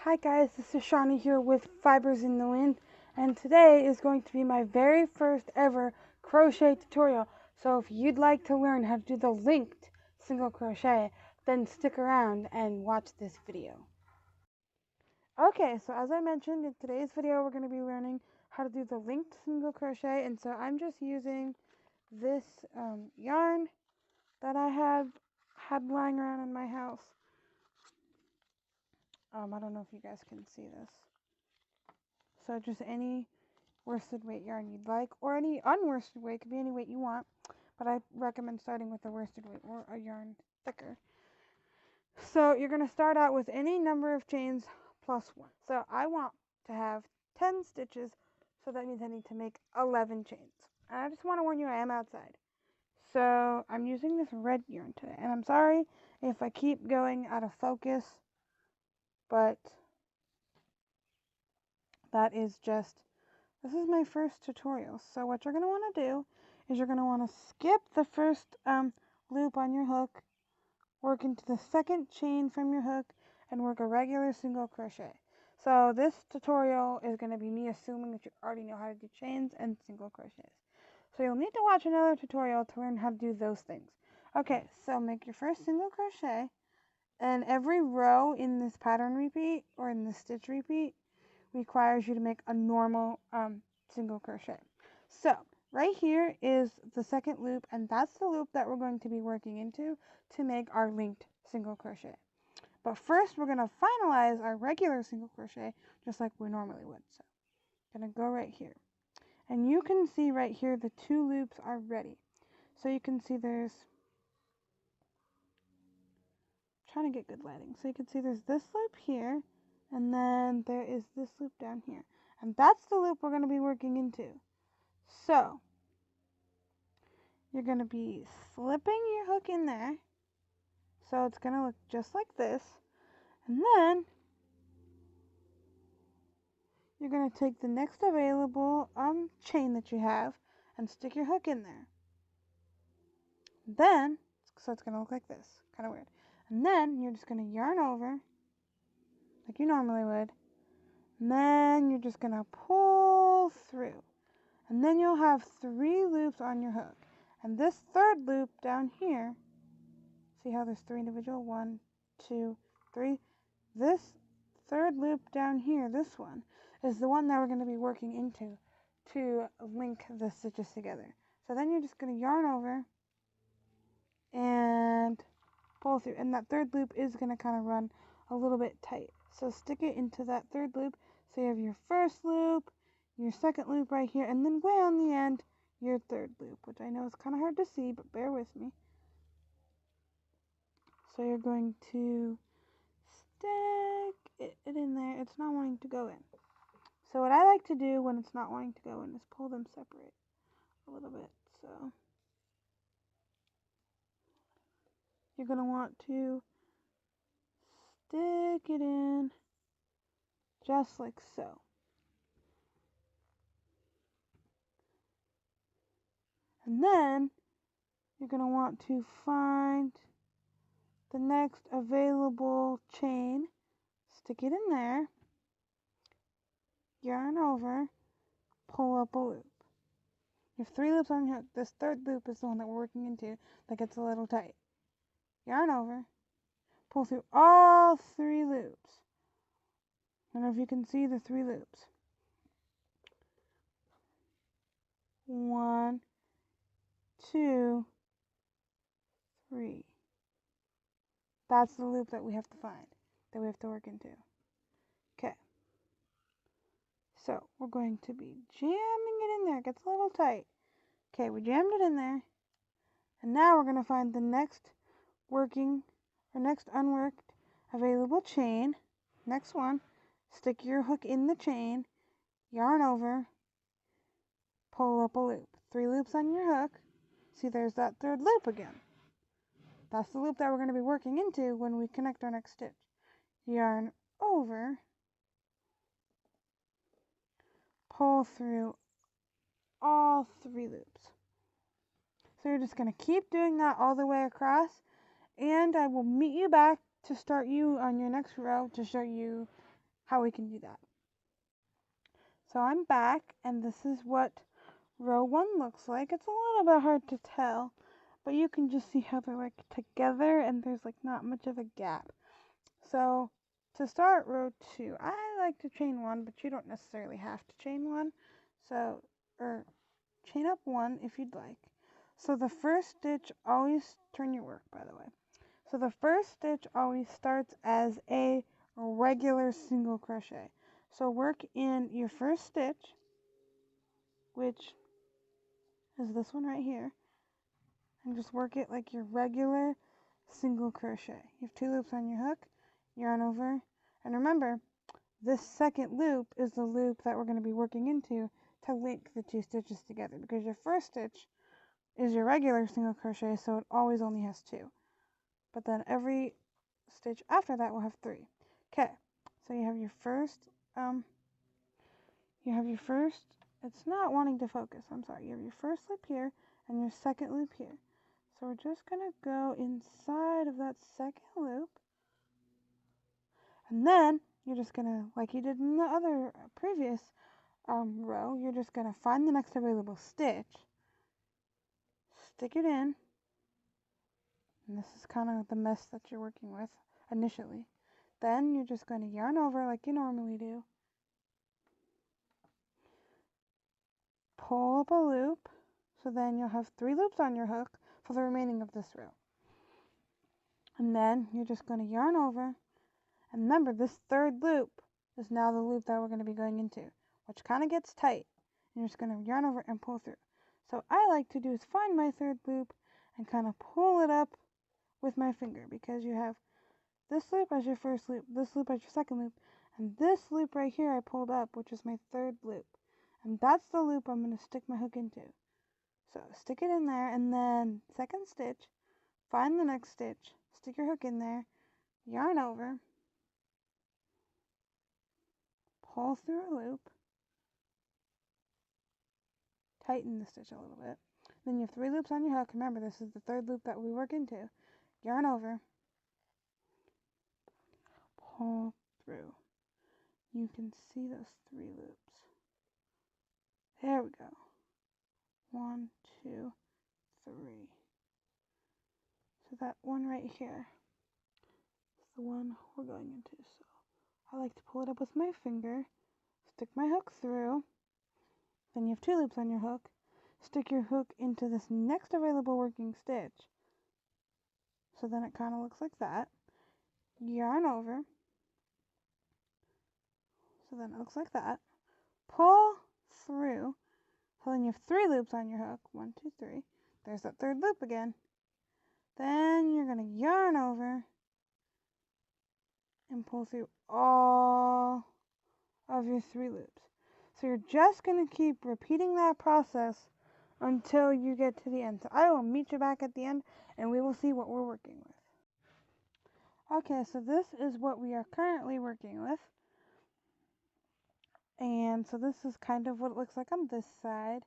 Hi guys, this is Shawnee here with Fibers in the Wind, and today is going to be my very first ever crochet tutorial. So if you'd like to learn how to do the linked single crochet, then stick around and watch this video. Okay, so as I mentioned, in today's video we're going to be learning how to do the linked single crochet, and so I'm just using this yarn that I had lying around in my house. I don't know if you guys can see this. So just any worsted weight yarn you'd like, or any unworsted weight, could be any weight you want, but I recommend starting with a worsted weight or a yarn thicker. So you're going to start out with any number of chains plus 1. So I want to have 10 stitches, so that means I need to make 11 chains. And I just want to warn you, I am outside. So I'm using this red yarn today, and I'm sorry if I keep going out of focus, but that is just, this is my first tutorial. So what you're going to want to do is you're going to want to skip the first loop on your hook, work into the second chain from your hook, and work a regular single crochet. So this tutorial is going to be me assuming that you already know how to do chains and single crochets. So you'll need to watch another tutorial to learn how to do those things. Okay, so make your first single crochet, and every row in this pattern repeat or in this stitch repeat requires you to make a normal single crochet. So right here is the second loop, and that's the loop that we're going to be working into to make our linked single crochet. But first we're going to finalize our regular single crochet just like we normally would. So I'm going to go right here, and you can see right here the 2 loops are ready. So you can see there's, trying to get good lighting, so you can see there's this loop here, and then there is this loop down here, and that's the loop we're going to be working into. So you're going to be slipping your hook in there, so it's going to look just like this, and then you're going to take the next available chain that you have and stick your hook in there. Then, so it's going to look like this, kind of weird, and then you're just going to yarn over like you normally would, and then you're just going to pull through, and then you'll have 3 loops on your hook, and this third loop down here, see how there's 3 individual, 1, 2, 3, this third loop down here, this one, is the one that we're going to be working into to link the stitches together. So then you're just going to yarn over and pull through, and that third loop is going to kind of run a little bit tight. So stick it into that third loop, so you have your first loop, your second loop right here, and then way on the end, your third loop, which I know is kind of hard to see, but bear with me. So you're going to stick it in there. It's not wanting to go in. So what I like to do when it's not wanting to go in is pull them separate a little bit. So you're going to want to stick it in just like so. And then you're going to want to find the next available chain, stick it in there, yarn over, pull up a loop. You have 3 loops on your hook. This third loop is the one that we're working into that gets a little tight. Yarn over, pull through all 3 loops. I don't know if you can see the 3 loops. 1, 2, 3. That's the loop that we have to find, that we have to work into. Okay. So we're going to be jamming it in there. It gets a little tight. Okay, we jammed it in there. And now we're going to find the next working, or next unworked available chain. Next one. Stick your hook in the chain, yarn over, pull up a loop. 3 loops on your hook. See, there's that third loop again. That's the loop that we're going to be working into when we connect our next stitch. Yarn over, pull through all 3 loops. So you're just going to keep doing that all the way across, and I will meet you back to start you on your next row to show you how we can do that. So I'm back, and this is what row 1 looks like. It's a little bit hard to tell, but you can just see how they're like together and there's like not much of a gap. So to start row 2, I like to chain 1, but you don't necessarily have to chain 1. So, or chain up 1 if you'd like. So the first stitch, always turn your work, by the way. So the first stitch always starts as a regular single crochet. So work in your first stitch, which is this one right here, and just work it like your regular single crochet. You have 2 loops on your hook, yarn over, and remember, this second loop is the loop that we're going to be working into to link the 2 stitches together, because your first stitch is your regular single crochet, so it always only has 2. But then every stitch after that will have 3. Okay, so you have your first, it's not wanting to focus, I'm sorry. You have your first loop here and your second loop here. So we're just going to go inside of that second loop, and then you're just going to, like you did in the other previous row, you're just going to find the next available stitch, stick it in, and this is kind of the mess that you're working with initially. Then you're just going to yarn over like you normally do, pull up a loop, so then you'll have 3 loops on your hook for the remaining of this row. And then you're just going to yarn over, and remember, this third loop is now the loop that we're going to be going into, which kind of gets tight. And you're just going to yarn over and pull through. So I like to do is find my third loop and kind of pull it up with my finger, because you have this loop as your first loop, this loop as your second loop, and this loop right here I pulled up, which is my third loop. And that's the loop I'm going to stick my hook into. So stick it in there, and then second stitch, find the next stitch, stick your hook in there, yarn over, pull through a loop, tighten the stitch a little bit. Then you have 3 loops on your hook. Remember, this is the third loop that we work into. Yarn over, pull through. You can see those 3 loops. There we go. 1, 2, 3. So that one right here is the one we're going into. So I like to pull it up with my finger, stick my hook through, then you have 2 loops on your hook, stick your hook into this next available working stitch. So then it kind of looks like that. Yarn over. So then it looks like that. Pull through. So then you have 3 loops on your hook. 1, 2, 3. There's that third loop again. Then you're going to yarn over and pull through all of your 3 loops. So you're just going to keep repeating that process until you get to the end. So I will meet you back at the end, and we will see what we're working with. Okay, so this is what we are currently working with. And so this is kind of what it looks like on this side.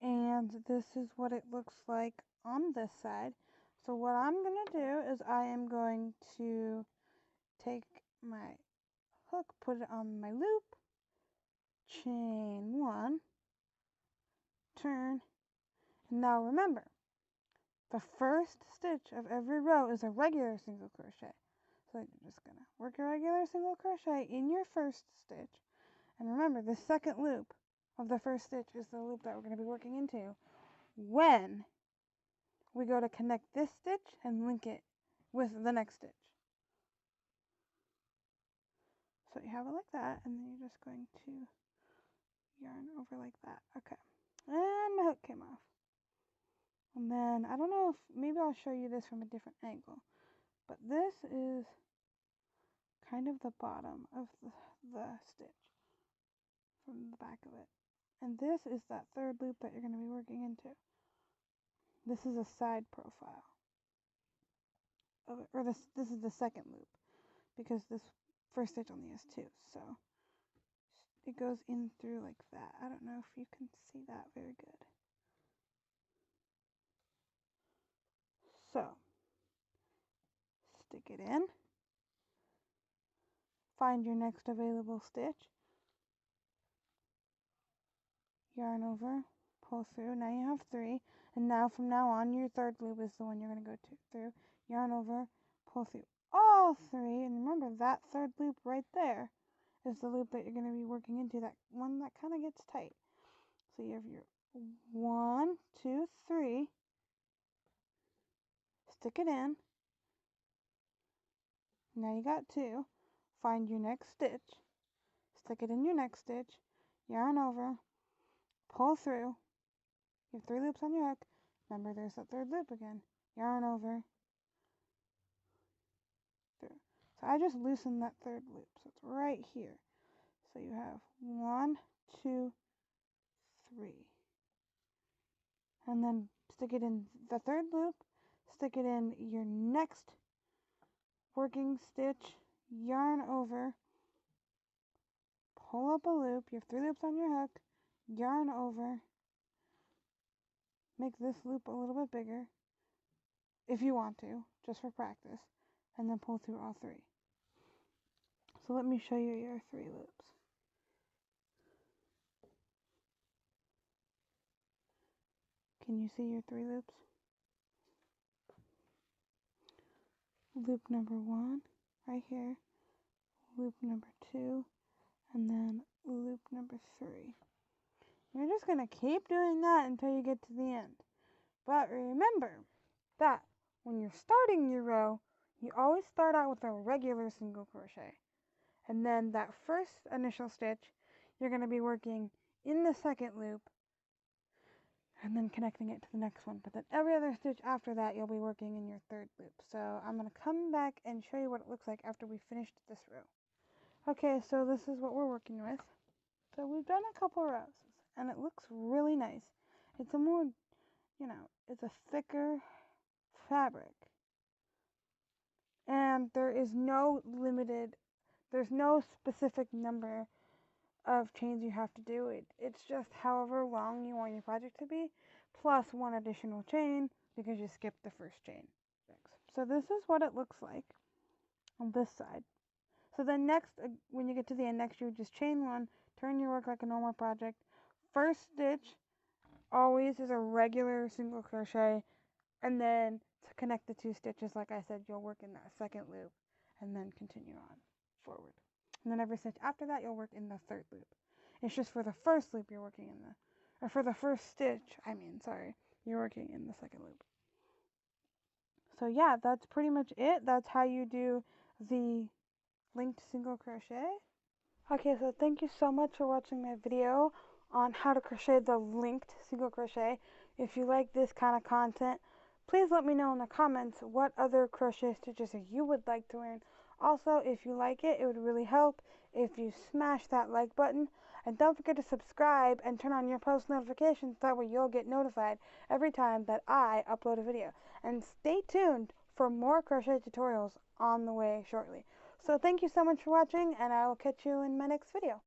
And this is what it looks like on this side. So what I'm going to do is I am going to take my hook, put it on my loop, chain 1, turn, and now remember, the first stitch of every row is a regular single crochet. So you're just going to work a regular single crochet in your first stitch. And remember, the second loop of the first stitch is the loop that we're going to be working into when we go to connect this stitch and link it with the next stitch. So you have it like that, and then you're just going to yarn over like that. Okay. And my hook came off. And then, I don't know if, maybe I'll show you this from a different angle, but this is kind of the bottom of the stitch from the back of it. And this is that third loop that you're going to be working into. This is a side profile of it, or this is the second loop, because this first stitch only has 2, so it goes in through like that. I don't know if you can see that very good. So stick it in, find your next available stitch, yarn over, pull through. Now you have 3, and now from now on your third loop is the one you're going to go through. Yarn over, pull through all 3, and remember that third loop right there is the loop that you're going to be working into, that one that kind of gets tight. So you have your 1, 2, 3, stick it in. Now you got 2. Find your next stitch, stick it in your next stitch, yarn over, pull through. You have 3 loops on your hook. Remember, there's that third loop again. Yarn over, through. So I just loosened that third loop, so it's right here. So you have 1, 2, 3. And then stick it in the third loop, stick it in your next working stitch, yarn over, pull up a loop. You have 3 loops on your hook, yarn over, make this loop a little bit bigger if you want to, just for practice, and then pull through all 3. So let me show you your 3 loops. Can you see your 3 loops? Loop number 1 right here, loop number 2, and then loop number 3. You're just going to keep doing that until you get to the end. But remember that when you're starting your row, you always start out with a regular single crochet. And then that first initial stitch, you're going to be working in the second loop and then connecting it to the next one. But then every other stitch after that, you'll be working in your third loop. So I'm going to come back and show you what it looks like after we finished this row. Okay, so this is what we're working with. So we've done a couple rows, and it looks really nice. It's a more, it's a thicker fabric. And there's no specific number of chains you have to do. It's just however long you want your project to be, plus 1 additional chain because you skipped the first chain. So this is what it looks like on this side. So then next, when you get to the end, next you just chain 1, turn your work like a normal project. First stitch always is a regular single crochet, and then to connect the 2 stitches, like I said, you'll work in that second loop and then continue on forward. And then every stitch after that, you'll work in the third loop. It's just for the first loop you're working in or for the first stitch, you're working in the second loop. So yeah, that's pretty much it. That's how you do the linked single crochet. Okay, so thank you so much for watching my video on how to crochet the linked single crochet. If you like this kind of content, please let me know in the comments what other crochet stitches you would like to learn. Also, if you like it, it would really help if you smash that like button. And don't forget to subscribe and turn on your post notifications, that way you'll get notified every time that I upload a video. And stay tuned for more crochet tutorials on the way shortly. So thank you so much for watching, and I will catch you in my next video.